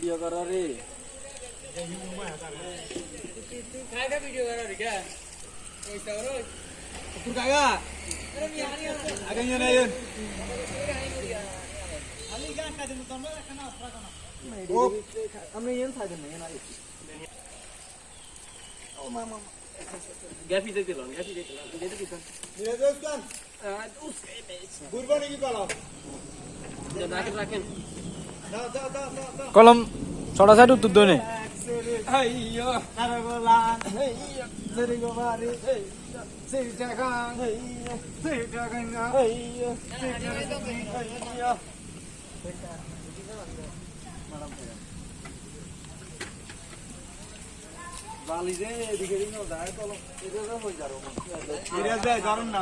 video করা রে खाएगा वीडियो करा रे क्या ऐसा करो तू कागा अरे मैं आ रही आगे ये नहीं अली गान का दिन तो मैं खाना अपना खाना ओ हमने ये था दिन नहीं ना ओ मामा गैफी देख लो गैफी देख लो ये तो किसान मेरे दोस्तन उसके बेच कुर्बानी की कलम जब आके रखें दा কলম ছটা সাইড উত্তর দনে hayyo naragolan hayyo serigobari hayyo sirjagan hayyo sirjagan hayyo hayyo বালি যে এদিকে দিন দাঁড়ায় কলম এটা হয়ে যাবে সিরিয়াস ভাই জানেন না